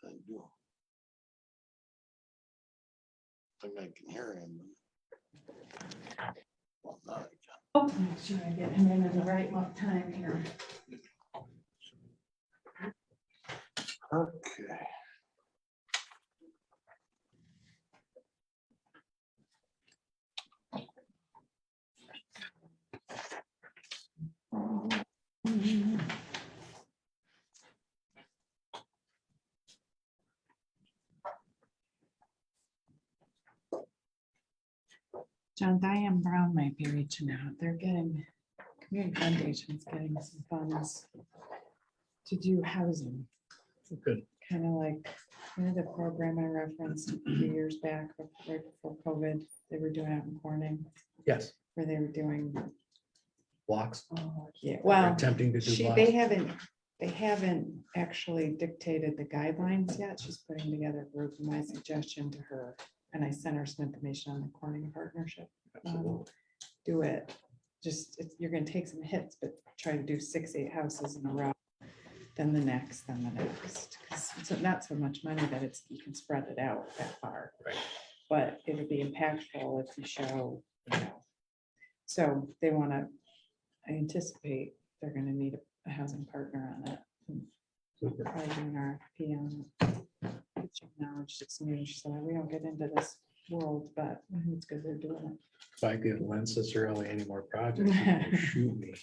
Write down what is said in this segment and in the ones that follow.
I do. I think I can hear him. Well, now I can. Oh, make sure I get him in at the right time here. Okay. John, Diane Brown might be reaching out. They're getting, community foundation's getting some funds to do housing. Good. Kind of like, the program I referenced a few years back, right before COVID, they were doing out in Corning, Yes, where they were doing, blocks. yeah, We're well, attempting to do blocks. they haven't actually dictated the guidelines yet. She's putting together a group. My suggestion to her, and I sent her some information on the Corning partnership. Absolutely. Do it. Just, you're gonna take some hits, but try to do 6-8 houses in a row. Then the next, then the next. 'Cause it's not so much money that it's, you can spread it out that far. Right. But it would be impactful if you show, So they wanna, I anticipate they're gonna need a housing partner on it. Super. Probably do an RFP on it. Get your knowledge, it's new, so we don't get into this world, but it's good they're doing it. If I give Len Cicerelli any more projects, he will shoot me.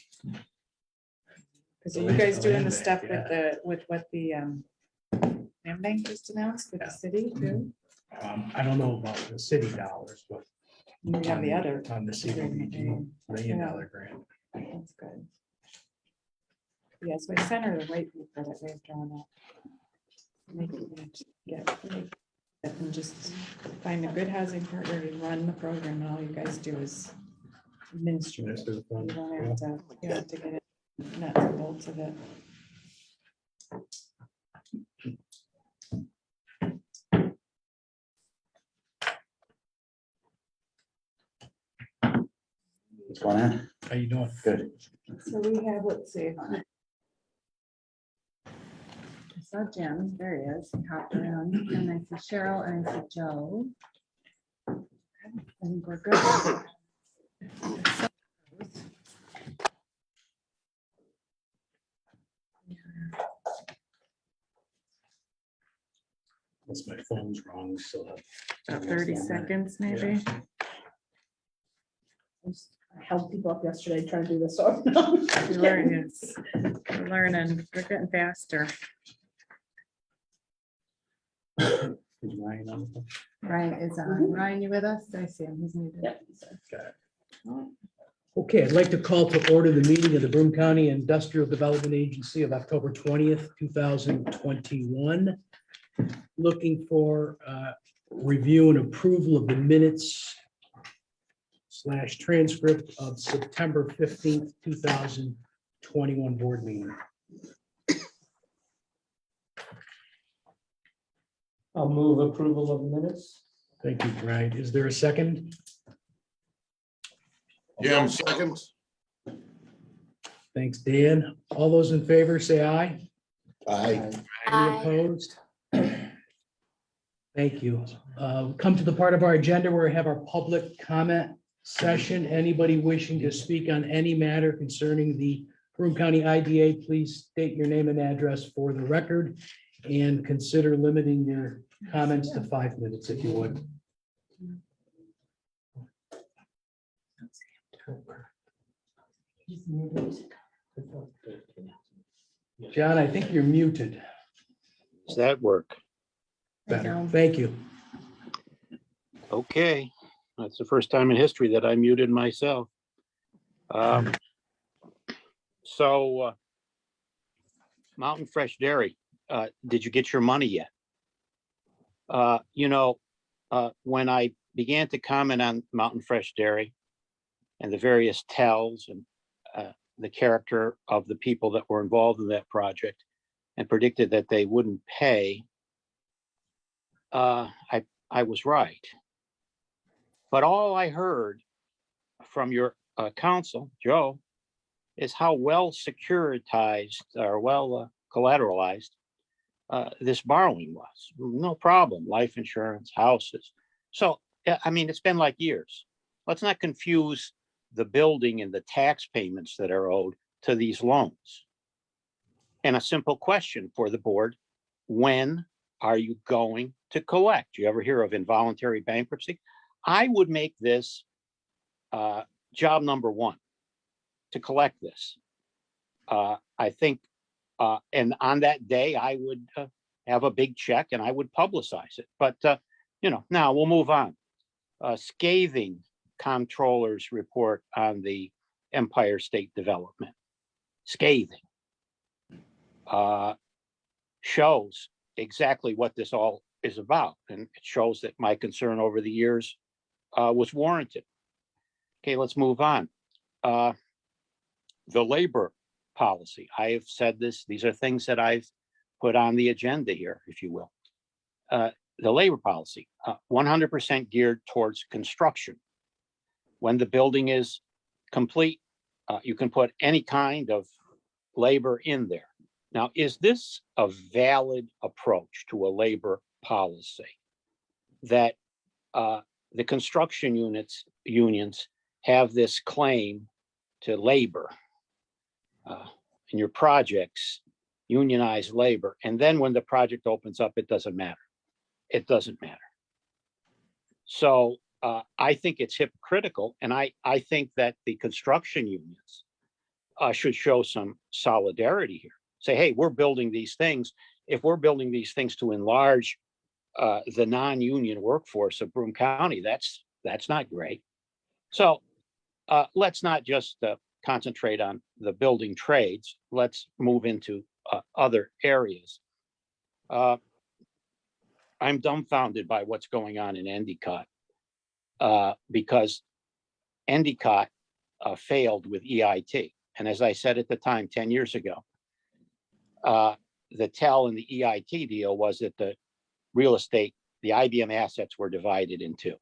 Because The are you guys land doing the bank, stuff yeah. with what the land bank just announced with the Yeah. city too? I don't know about the city dollars, but You have the other. on the CDBG $1 million grant. That's good. Yeah, so I sent her the white paper that they've drawn up. Make it get, and just find a good housing partner to run the program, and all you guys do is administer it. Minister of You Funds. don't have to, you have to get it nuts and bolts of it. What's going on? How you doing? Good. So we have, let's see. I saw Jim, there he is, he hopped around, and I see Cheryl, and I see Joe. I think we're good. Unless my phone's wrong, we still have. About 30 seconds, maybe. I held people up yesterday trying to do this. So no. We're learning, we're getting faster. Is Ryan on the phone? Ryan is on. Ryan, you with us? I see him, he's muted. Yep, so. Got it. Okay, I'd like to call to order the meeting of the Broome County Industrial Development Agency of October 20th, 2021. Looking for review and approval of the minutes / transcript of September 15th, 2021 board meeting. I'll move approval of minutes. Thank you, Brian. Is there a second? Jim, seconds. Thanks, Dan. All those in favor, say aye. Aye. Any opposed? Thank you. Come to the part of our agenda where we have our public comment session. Anybody wishing to speak on any matter concerning the Broome County IDA, please state your name and address for the record and consider limiting your comments to 5 minutes if you would. John, I think you're muted. Does that work? Better. Thank you. Okay, that's the first time in history that I muted myself. So Mountain Fresh Dairy, did you get your money yet? When I began to comment on Mountain Fresh Dairy and the various tells and the character of the people that were involved in that project and predicted that they wouldn't pay, I was right. But all I heard from your counsel, Joe, is how well securitized or well collateralized this borrowing was. No problem, life insurance, houses. So, I mean, it's been like years. Let's not confuse the building and the tax payments that are owed to these loans. And a simple question for the board: when are you going to collect? You ever hear of involuntary bankruptcy? I would make this job number one, to collect this. I think, and on that day, I would have a big check and I would publicize it. But, now we'll move on. Scathing comptroller's report on the Empire State Development. Scathing. Shows exactly what this all is about. And it shows that my concern over the years was warranted. Okay, let's move on. The labor policy. I have said this, these are things that I've put on the agenda here, if you will. The labor policy, 100% geared towards construction. When the building is complete, you can put any kind of labor in there. Now, is this a valid approach to a labor policy that the construction unions have this claim to labor in your projects, unionize labor, and then when the project opens up, it doesn't matter. It doesn't matter. So I think it's hypocritical, and I think that the construction unions should show some solidarity here. Say, hey, we're building these things. If we're building these things to enlarge the non-union workforce of Broome County, that's not great. So let's not just concentrate on the building trades. Let's move into other areas. I'm dumbfounded by what's going on in Endicott because Endicott failed with EIT. And as I said at the time, 10 years ago, the tell in the EIT deal was that the real estate, the IBM assets were divided in two.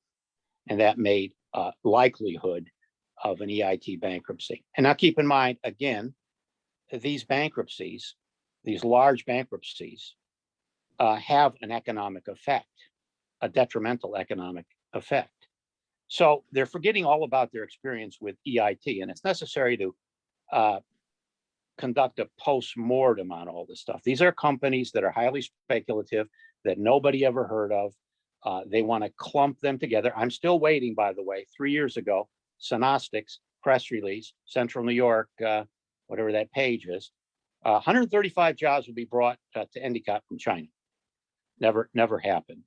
And that made likelihood of an EIT bankruptcy. And now keep in mind, again, these bankruptcies, these large bankruptcies, have an economic effect, a detrimental economic effect. So they're forgetting all about their experience with EIT, and it's necessary to conduct a post-mortem on all this stuff. These are companies that are highly speculative, that nobody ever heard of. They want to clump them together. I'm still waiting, by the way, 3 years ago, Sonostics press release, Central New York, whatever that page is, 135 jobs will be brought to Endicott from China. Never happened.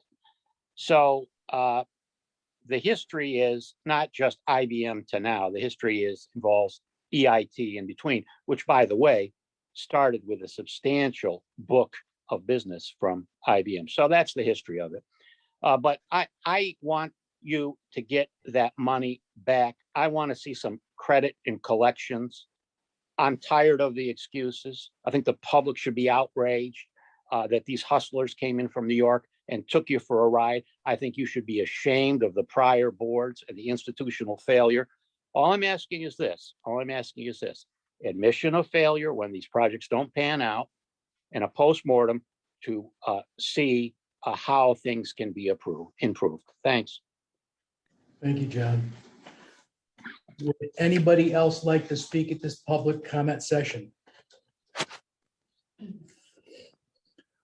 So the history is not just IBM to now. The history involves EIT in between, which, by the way, started with a substantial book of business from IBM. So that's the history of it. But I want you to get that money back. I want to see some credit in collections. I'm tired of the excuses. I think the public should be outraged that these hustlers came in from New York and took you for a ride. I think you should be ashamed of the prior boards and the institutional failure. All I'm asking is this. Admission of failure when these projects don't pan out, and a postmortem to see how things can be improved. Thanks. Thank you, John. Would anybody else like to speak at this public comment session?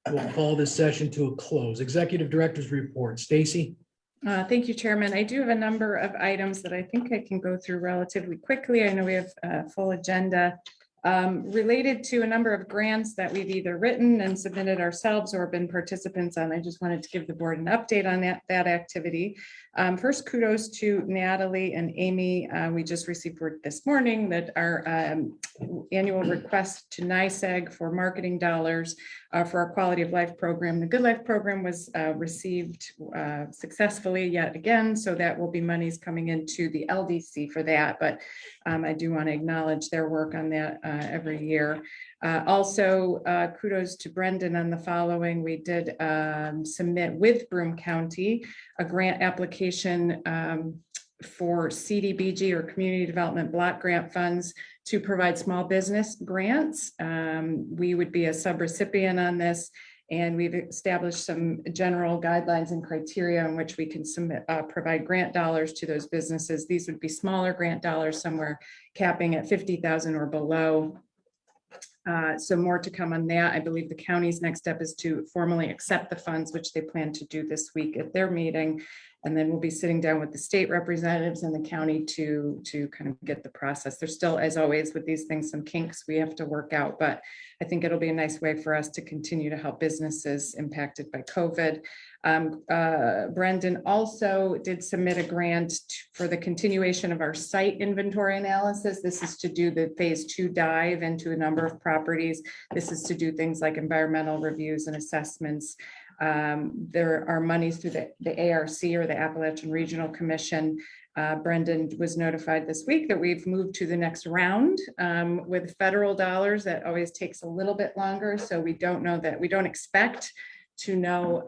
We'll call this session to a close. Executive Director's report. Stacy? Thank you, Chairman. I do have a number of items that I think I can go through relatively quickly. I know we have a full agenda related to a number of grants that we've either written and submitted ourselves or been participants on. I just wanted to give the board an update on that activity. First, kudos to Natalie and Amy. We just received word this morning that our annual request to NICEAG for marketing dollars for our quality of life program. The Good Life program was received successfully yet again, so that will be monies coming into the LDC for that. But I do want to acknowledge their work on that every year. Also, kudos to Brendan on the following. We did submit with Broome County a grant application for CDBG or Community Development Block Grant funds to provide small business grants. We would be a subrecipient on this, and we've established some general guidelines and criteria in which we can submit, provide grant dollars to those businesses. These would be smaller grant dollars, somewhere capping at 50,000 or below. So more to come on that. I believe the county's next step is to formally accept the funds, which they plan to do this week at their meeting. And then we'll be sitting down with the state representatives in the county to kind of get the process. There's still, as always, with these things, some kinks we have to work out, but I think it'll be a nice way for us to continue to help businesses impacted by COVID. Brendan also did submit a grant for the continuation of our site inventory analysis. This is to do the phase 2 dive into a number of properties. This is to do things like environmental reviews and assessments. There are monies through the ARC, or the Appalachian Regional Commission. Brendan was notified this week that we've moved to the next round with federal dollars. That always takes a little bit longer. So we don't know that, we don't expect to know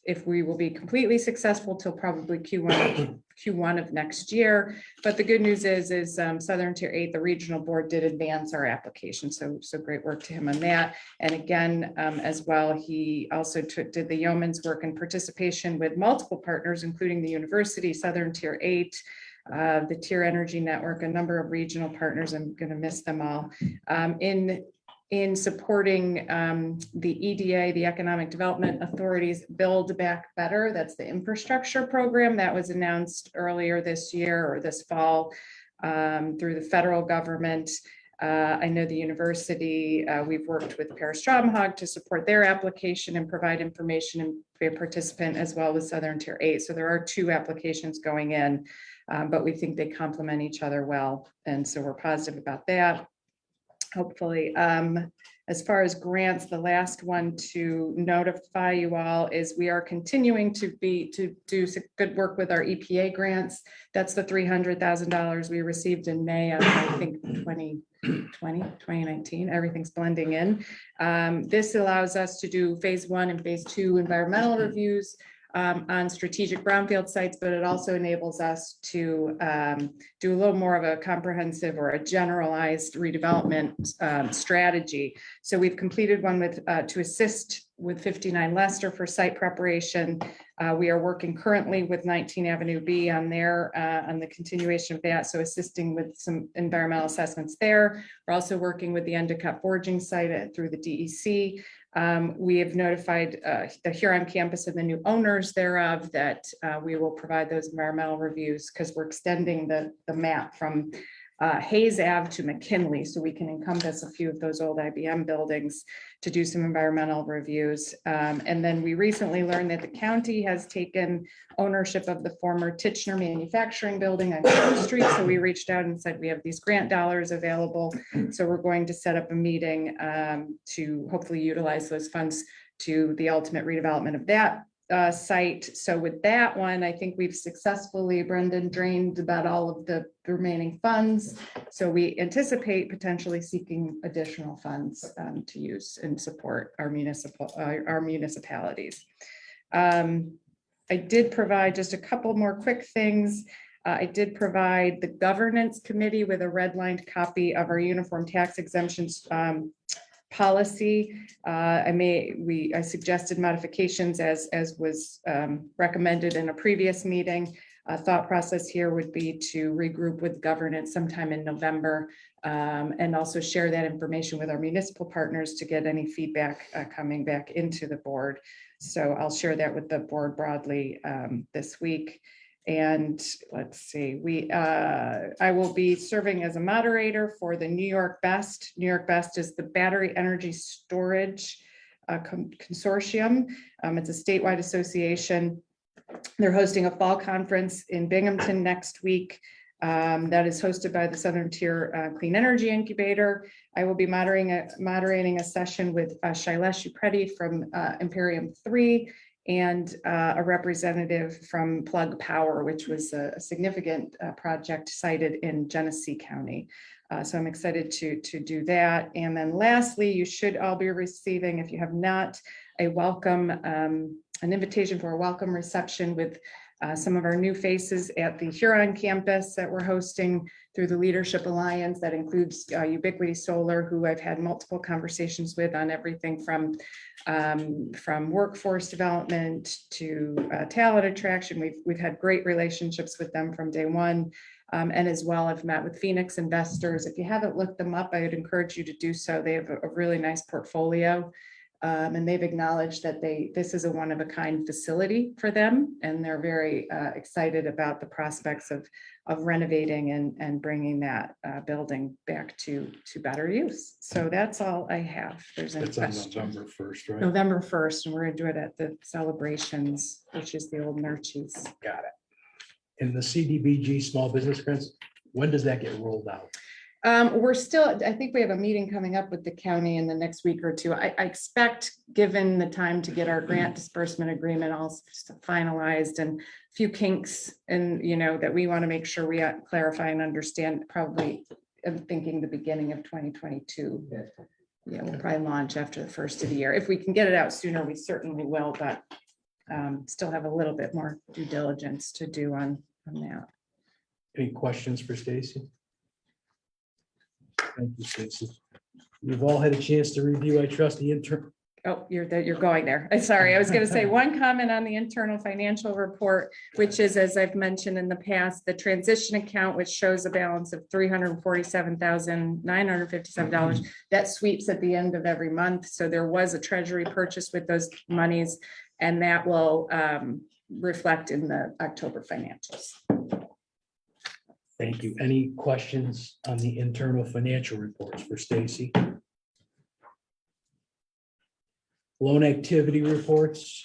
if we will be completely successful till probably Q1 of next year. But the good news is Southern Tier 8, the regional board, did advance our application. So great work to him on that. And again, as well, he also did the yeoman's work in participation with multiple partners, including the university, Southern Tier 8, the Tier Energy Network, a number of regional partners. I'm going to miss them all. In supporting the EDA, the Economic Development Authority's Build Back Better. That's the infrastructure program that was announced earlier this year or this fall through the federal government. I know the university, we've worked with Paris Stromhog to support their application and provide information and be a participant, as well as Southern Tier 8. So there are 2 applications going in, but we think they complement each other well. And so we're positive about that. Hopefully, as far as grants, the last one to notify you all is we are continuing to do some good work with our EPA grants. That's the $300,000 we received in May of, I think, 2019. Everything's blending in. This allows us to do phase 1 and phase 2 environmental reviews on strategic brownfield sites, but it also enables us to do a little more of a comprehensive or a generalized redevelopment strategy. So we've completed one with to assist with 59 Leicester for site preparation. We are working currently with 19 Avenue B on the continuation of that, so assisting with some environmental assessments there. We're also working with the Endicott forging site through the DEC. We have notified the Huron campus and the new owners thereof that we will provide those environmental reviews, because we're extending the map from Hayes Ave to McKinley, so we can encompass a few of those old IBM buildings to do some environmental reviews. And then we recently learned that the county has taken ownership of the former Titchener Manufacturing Building on Church Street. So we reached out and said, we have these grant dollars available. So we're going to set up a meeting to hopefully utilize those funds to the ultimate redevelopment of that site. So with that one, I think we've successfully, Brendan, drained about all of the remaining funds. So we anticipate potentially seeking additional funds to use and support our municipalities. I did provide just a couple more quick things. I did provide the governance committee with a redlined copy of our uniform tax exemptions policy. I suggested modifications as was recommended in a previous meeting. Thought process here would be to regroup with governance sometime in November and also share that information with our municipal partners to get any feedback coming back into the board. So I'll share that with the board broadly this week. And let's see, I will be serving as a moderator for the New York Best. New York Best is the Battery Energy Storage Consortium. It's a statewide association They're hosting a fall conference in Binghamton next week. That is hosted by the Southern Tier Clean Energy Incubator. I will be moderating a session with Shailesh Upreti from Imperium 3 and a representative from Plug Power, which was a significant project cited in Genesee County. So I'm excited to do that. And then lastly, you should all be receiving, if you have not, a welcome, an invitation for a welcome reception with some of our new faces at the Huron campus that we're hosting through the Leadership Alliance. That includes Ubiquity Solar, who I've had multiple conversations with on everything from workforce development to talent attraction. We've had great relationships with them from day one. And as well, I've met with Phoenix investors. If you haven't looked them up, I would encourage you to do so. They have a really nice portfolio. And they've acknowledged that this is a one-of-a-kind facility for them, and they're very excited about the prospects of renovating and bringing that building back to better use. So that's all I have. If there's any It's on questions. November 1st, right? November 1st, and we're gonna do it at the Celebrations, which is the old Nurchies. Got it. And the CDBG small business grants, when does that get rolled out? We're still, I think we have a meeting coming up with the county in the next week or two. I expect, given the time to get our grant disbursement agreement all finalized and a few kinks and, that we want to make sure we clarify and understand, probably, I'm thinking the beginning of 2022. Yeah, we'll probably launch after the first of the year. If we can get it out sooner, we certainly will, but still have a little bit more due diligence to do on that. Any questions for Stacy? Thank you, Stacy. You've all had a chance to review, I trust, the intern. Oh, you're going there. I'm sorry. I was going to say one comment on the internal financial report, which is, as I've mentioned in the past, the transition account, which shows a balance of $347,957. That sweeps at the end of every month. So there was a treasury purchase with those monies, and that will reflect in the October financials. Thank you. Any questions on the internal financial reports for Stacy? Loan activity reports.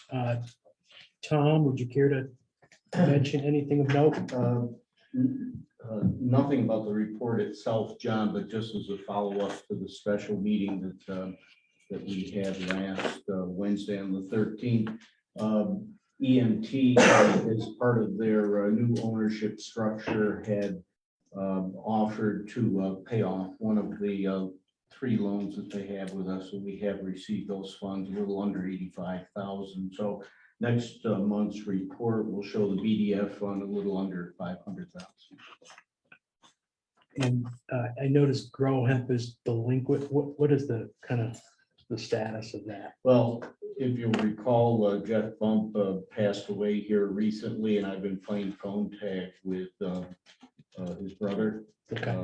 Tom, would you care to mention anything of note? Nothing about the report itself, John, but just as a follow-up to the special meeting that we had last Wednesday on the 13th. EMT, as part of their new ownership structure, had offered to pay off one of the 3 loans that they have with us, and we have received those funds, a little under 85,000. So next month's report will show the BDF fund a little under 500,000. And I noticed Grow Hemp is delinquent. What is the kind of the status of that? Well, if you'll recall, Jeff Bump passed away here recently, and I've been playing phone tag with his brother. Okay.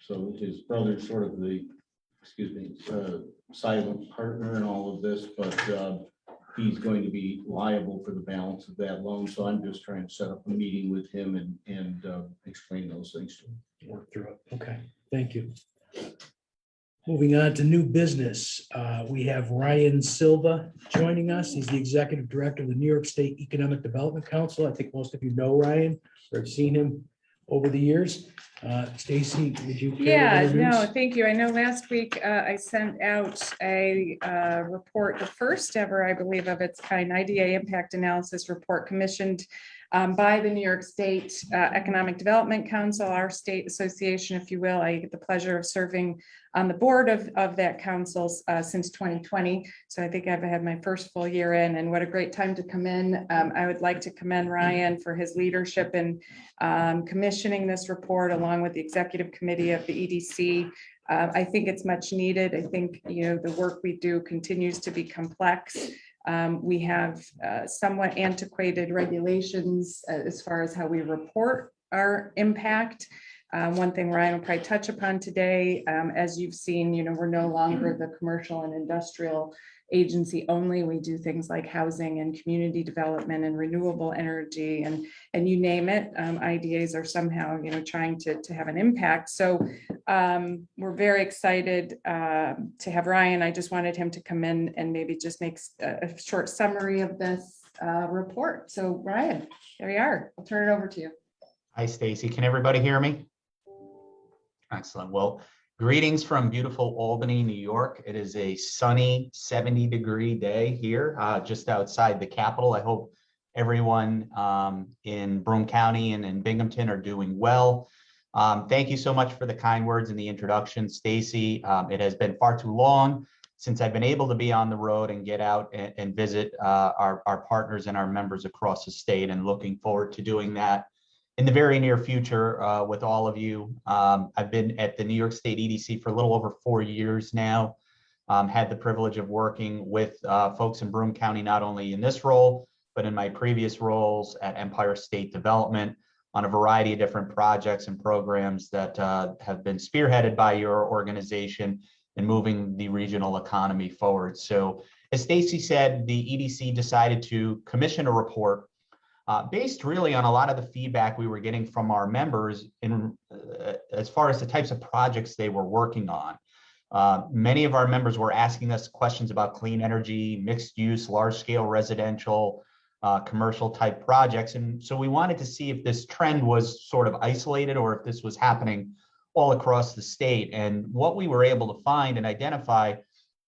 So his brother's sort of the, silent partner in all of this, but he's going to be liable for the balance of that loan. So I'm just trying to set up a meeting with him and explain those things to him. Work through it. Okay, thank you. Moving on to new business, we have Ryan Silva joining us. He's the Executive Director of the New York State Economic Development Council. I think most of you know Ryan or have seen him over the years. Stacy, would you care to Yeah, introduce? no, thank you. I know last week I sent out a report, the first ever, I believe, of its kind, IDA Impact Analysis Report commissioned by the New York State Economic Development Council, our state association, if you will. I get the pleasure of serving on the board of that council since 2020. So I think I've had my first full year in, and what a great time to come in. I would like to commend Ryan for his leadership in commissioning this report along with the executive committee of the EDC. I think it's much needed. I think, the work we do continues to be complex. We have somewhat antiquated regulations as far as how we report our impact. One thing Ryan will probably touch upon today, as you've seen, we're no longer the commercial and industrial agency only. We do things like housing and community development and renewable energy and you name it. IDAs are somehow, trying to have an impact. So we're very excited to have Ryan. I just wanted him to come in and maybe just make a short summary of this report. So Ryan, there you are. I'll turn it over to you. Hi, Stacy. Can everybody hear me? Excellent. Well, greetings from beautiful Albany, New York. It is a sunny 70-degree day here, just outside the Capitol. I hope everyone in Broome County and in Binghamton are doing well. Thank you so much for the kind words and the introduction, Stacy. It has been far too long since I've been able to be on the road and get out and visit our partners and our members across the state, and looking forward to doing that in the very near future with all of you. I've been at the New York State EDC for a little over 4 years now. Had the privilege of working with folks in Broome County, not only in this role, but in my previous roles at Empire State Development on a variety of different projects and programs that have been spearheaded by your organization in moving the regional economy forward. So as Stacy said, the EDC decided to commission a report based really on a lot of the feedback we were getting from our members in as far as the types of projects they were working on. Many of our members were asking us questions about clean energy, mixed use, large scale residential, commercial type projects. And so we wanted to see if this trend was sort of isolated or if this was happening all across the state. And what we were able to find and identify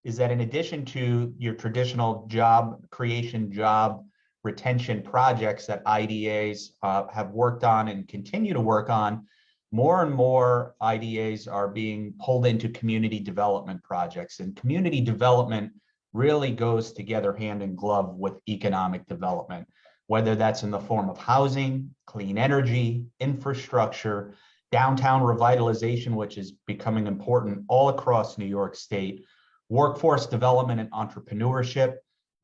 is that in addition to your traditional job creation, job retention projects that IDAs have worked on and continue to work on, more and more IDAs are being pulled into community development projects. And community development really goes together hand in glove with economic development, whether that's in the form of housing, clean energy, infrastructure, downtown revitalization, which is becoming important all across New York State, workforce development and entrepreneurship,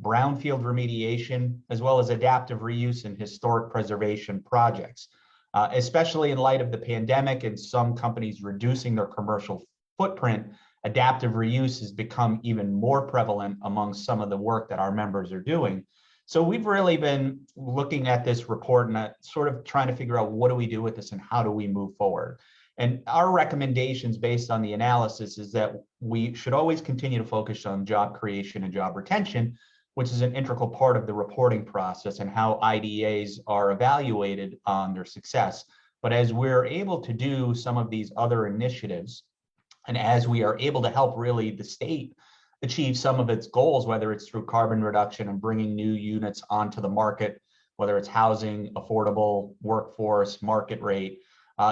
brownfield remediation, as well as adaptive reuse and historic preservation projects. Especially in light of the pandemic and some companies reducing their commercial footprint, adaptive reuse has become even more prevalent among some of the work that our members are doing. So we've really been looking at this report and sort of trying to figure out what do we do with this and how do we move forward. And our recommendations based on the analysis is that we should always continue to focus on job creation and job retention, which is an integral part of the reporting process and how IDAs are evaluated on their success. But as we're able to do some of these other initiatives, and as we are able to help really the state achieve some of its goals, whether it's through carbon reduction and bringing new units onto the market, whether it's housing, affordable workforce, market rate,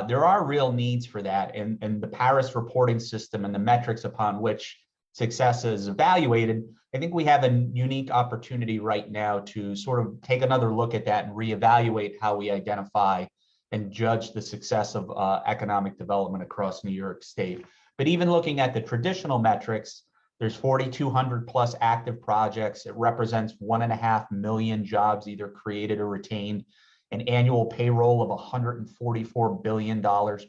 there are real needs for that. And the Paris reporting system and the metrics upon which success is evaluated, I think we have a unique opportunity right now to sort of take another look at that and reevaluate how we identify and judge the success of economic development across New York State. But even looking at the traditional metrics, there's 4,200 plus active projects. It represents 1.5 million jobs either created or retained, an annual payroll of $144 billion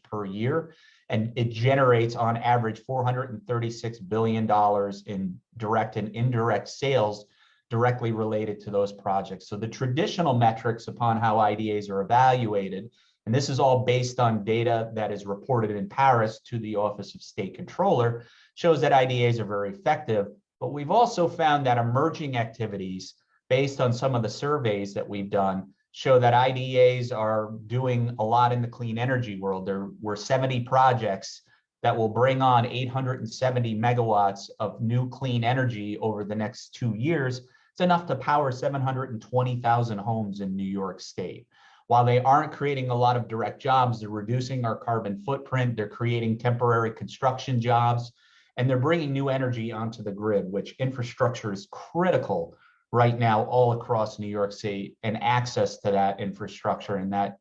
per year. And it generates on average $436 billion in direct and indirect sales directly related to those projects. So the traditional metrics upon how IDAs are evaluated, and this is all based on data that is reported in Paris to the Office of State Controller, shows that IDAs are very effective. But we've also found that emerging activities based on some of the surveys that we've done show that IDAs are doing a lot in the clean energy world. There were 70 projects that will bring on 870 megawatts of new clean energy over the next 2 years. It's enough to power 720,000 homes in New York State. While they aren't creating a lot of direct jobs, they're reducing our carbon footprint, they're creating temporary construction jobs, and they're bringing new energy onto the grid, which infrastructure is critical right now all across New York State, and access to that infrastructure and that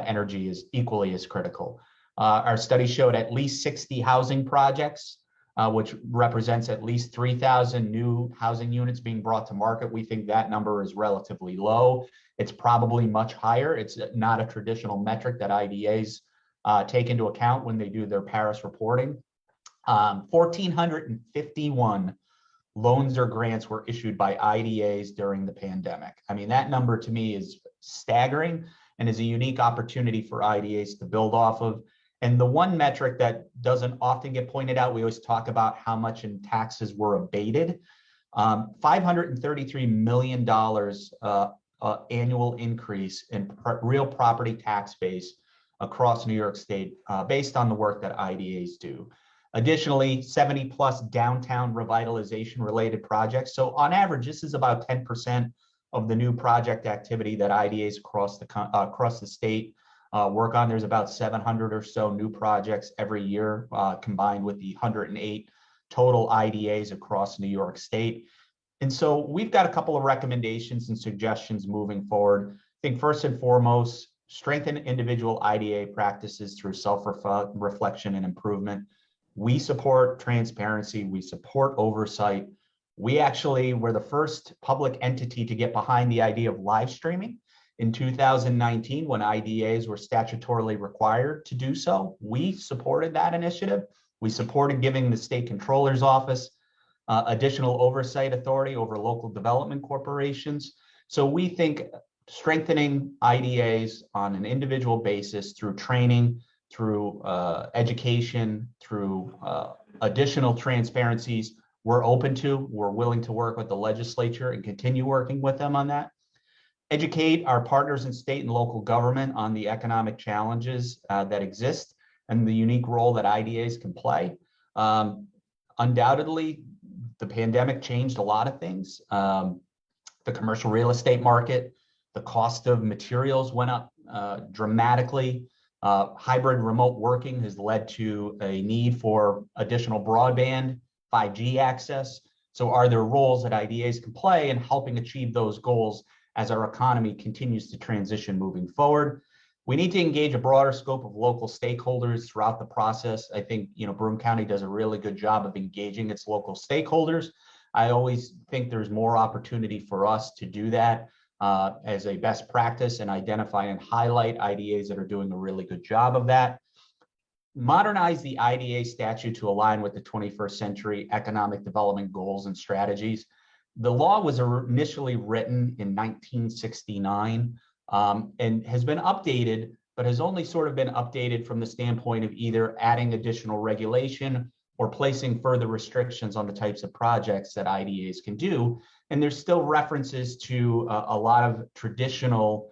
energy is equally as critical. Our study showed at least 60 housing projects, which represents at least 3,000 new housing units being brought to market. We think that number is relatively low. It's probably much higher. It's not a traditional metric that IDAs take into account when they do their Paris reporting. 1,451 loans or grants were issued by IDAs during the pandemic. I mean, that number to me is staggering and is a unique opportunity for IDAs to build off of. And the one metric that doesn't often get pointed out, we always talk about how much in taxes were abated. $533 million annual increase in real property tax base across New York State based on the work that IDAs do. Additionally, 70 plus downtown revitalization related projects. So on average, this is about 10% of the new project activity that IDAs across the state work on. There's about 700 or so new projects every year, combined with the 108 total IDAs across New York State. And so we've got a couple of recommendations and suggestions moving forward. I think first and foremost, strengthen individual IDA practices through self-reflection and improvement. We support transparency, we support oversight. We actually were the first public entity to get behind the idea of live streaming in 2019 when IDAs were statutorily required to do so. We supported that initiative. We supported giving the state controller's office additional oversight authority over local development corporations. So we think strengthening IDAs on an individual basis through training, through education, through additional transparencies, we're open to. We're willing to work with the legislature and continue working with them on that. Educate our partners in state and local government on the economic challenges that exist and the unique role that IDAs can play. Undoubtedly, the pandemic changed a lot of things. The commercial real estate market, the cost of materials went up dramatically. Hybrid remote working has led to a need for additional broadband, 5G access. So are there roles that IDAs can play in helping achieve those goals as our economy continues to transition moving forward? We need to engage a broader scope of local stakeholders throughout the process. I think, Broome County does a really good job of engaging its local stakeholders. I always think there's more opportunity for us to do that as a best practice and identify and highlight IDAs that are doing a really good job of that. Modernize the IDA statute to align with the 21st century economic development goals and strategies. The law was initially written in 1969 and has been updated, but has only sort of been updated from the standpoint of either adding additional regulation or placing further restrictions on the types of projects that IDAs can do. And there's still references to a lot of traditional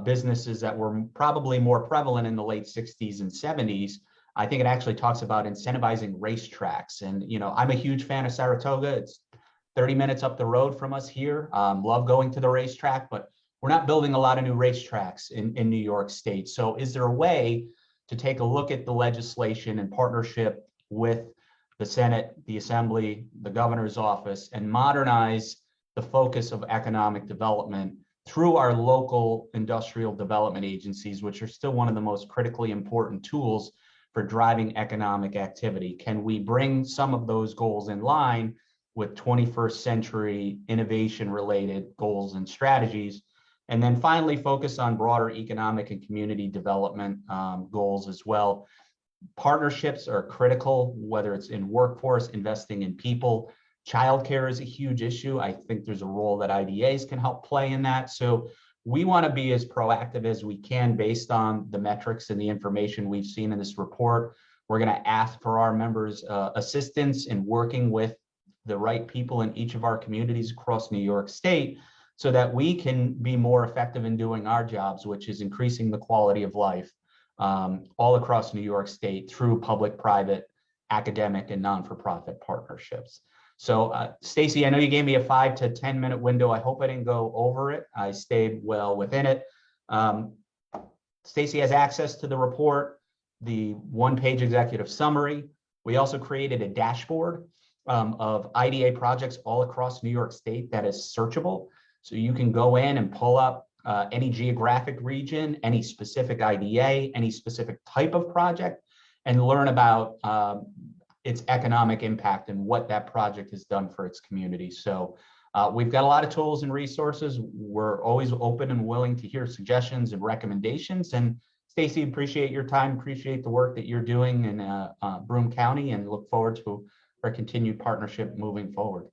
businesses that were probably more prevalent in the late 60s and 70s. I think it actually talks about incentivizing racetracks. And, I'm a huge fan of Saratoga. It's 30 minutes up the road from us here. Love going to the racetrack, but we're not building a lot of new racetracks in New York State. So is there a way to take a look at the legislation in partnership with the Senate, the Assembly, the governor's office, and modernize the focus of economic development through our local industrial development agencies, which are still one of the most critically important tools for driving economic activity? Can we bring some of those goals in line with 21st century innovation related goals and strategies? And then finally, focus on broader economic and community development goals as well. Partnerships are critical, whether it's in workforce, investing in people. Childcare is a huge issue. I think there's a role that IDAs can help play in that. So we want to be as proactive as we can based on the metrics and the information we've seen in this report. We're going to ask for our members' assistance in working with the right people in each of our communities across New York State so that we can be more effective in doing our jobs, which is increasing the quality of life all across New York State through public, private, academic, and non-for-profit partnerships. So Stacy, I know you gave me a 5 to 10 minute window. I hope I didn't go over it. I stayed well within it. Stacy has access to the report, the one-page executive summary. We also created a dashboard of IDA projects all across New York State that is searchable. So you can go in and pull up any geographic region, any specific IDA, any specific type of project, and learn about its economic impact and what that project has done for its community. So we've got a lot of tools and resources. We're always open and willing to hear suggestions and recommendations. And Stacy, appreciate your time, appreciate the work that you're doing in Broome County, and look forward to our continued partnership moving forward.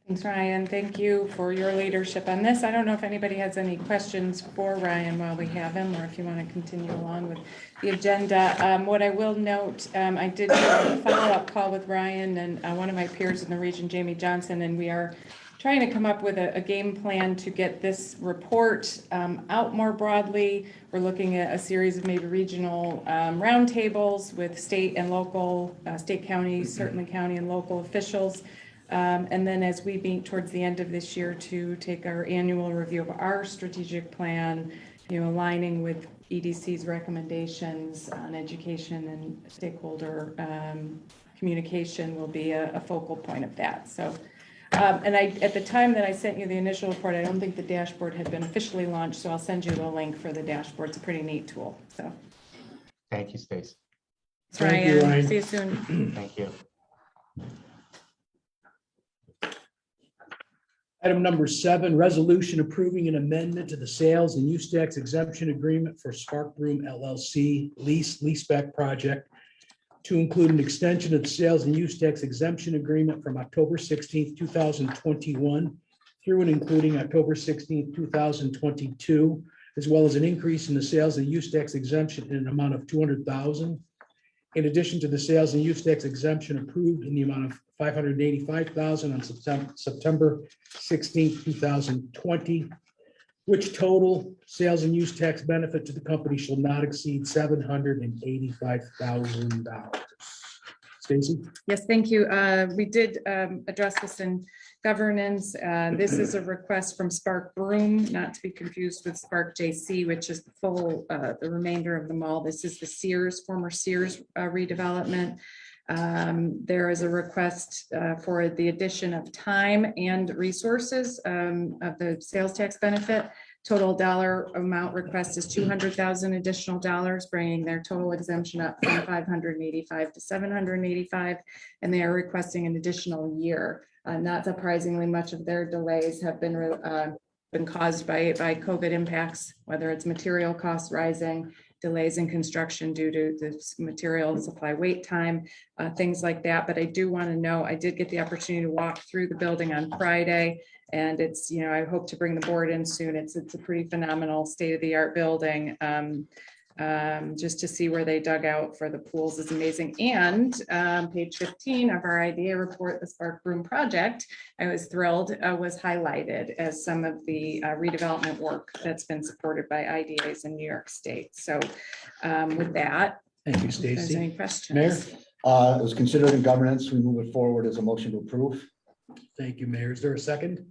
Thanks, Ryan. Thank you for your leadership on this. I don't know if anybody has any questions for Ryan while we have him, or if you want to continue along with the agenda. What I will note, I did a follow-up call with Ryan and one of my peers in the region, Jamie Johnson, and we are trying to come up with a game plan to get this report out more broadly. We're looking at a series of maybe regional roundtables with state and local, state, county, certainly county and local officials. And then as we meet towards the end of this year to take our annual review of our strategic plan, aligning with EDC's recommendations on education and stakeholder communication will be a focal point of that. So, and at the time that I sent you the initial report, I don't think the dashboard had been officially launched, so I'll send you the link for the dashboard. It's a pretty neat tool. So, Thank you, Stacy. Thank you, Ryan. See you soon. Thank you. Item number 7, resolution approving an amendment to the sales and use tax exemption agreement for Spark Broom LLC leaseback project to include an extension of the sales and use tax exemption agreement from October 16th, 2021 through and including October 16th, 2022, as well as an increase in the sales and use tax exemption in an amount of $200,000. In addition to the sales and use tax exemption approved in the amount of $585,000 on September 16th, 2020, which total sales and use tax benefit to the company shall not exceed $785,000. Stacy? Yes, thank you. We did address this in governance. This is a request from Spark Broom, not to be confused with Spark JC, which is the remainder of the mall. This is the former Sears redevelopment. There is a request for the addition of time and resources of the sales tax benefit. Total dollar amount request is $200,000 additional dollars, bringing their total exemption up from $585 to $785, and they are requesting an additional year. Not surprisingly, much of their delays have been caused by COVID impacts, whether it's material costs rising, delays in construction due to the material supply wait time, things like that. But I do want to know, I did get the opportunity to walk through the building on Friday, and it's, I hope to bring the board in soon. It's a pretty phenomenal state-of-the-art building. Just to see where they dug out for the pools is amazing. And page 15 of our idea report, the Spark Broom project, I was thrilled, was highlighted as some of the redevelopment work that's been supported by IDAs in New York State. So with that, Thank you, if there's Stacy. any questions. Mayor? It was considered in governance. We move it forward as a motion to approve. Thank you, Mayor. Is there a second?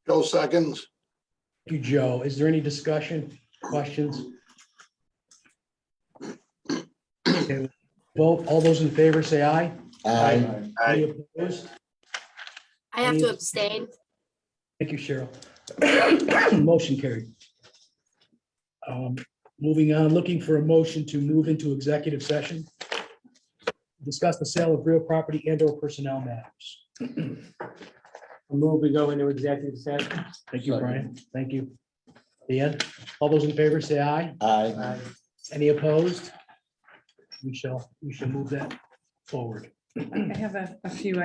Joe seconds. Thank you, Joe. Is there any discussion, questions? Okay, vote. All those in favor say aye. Aye. Any opposed? I have to abstain. Thank you, Cheryl. Motion carried. Moving on, looking for a motion to move into executive session. Discuss the sale of real property and or personnel matters. I move we go into executive session. Thank you, Brian. Thank you. Dan, all those in favor say aye. Aye. Any opposed? We shall move that forward. I have a few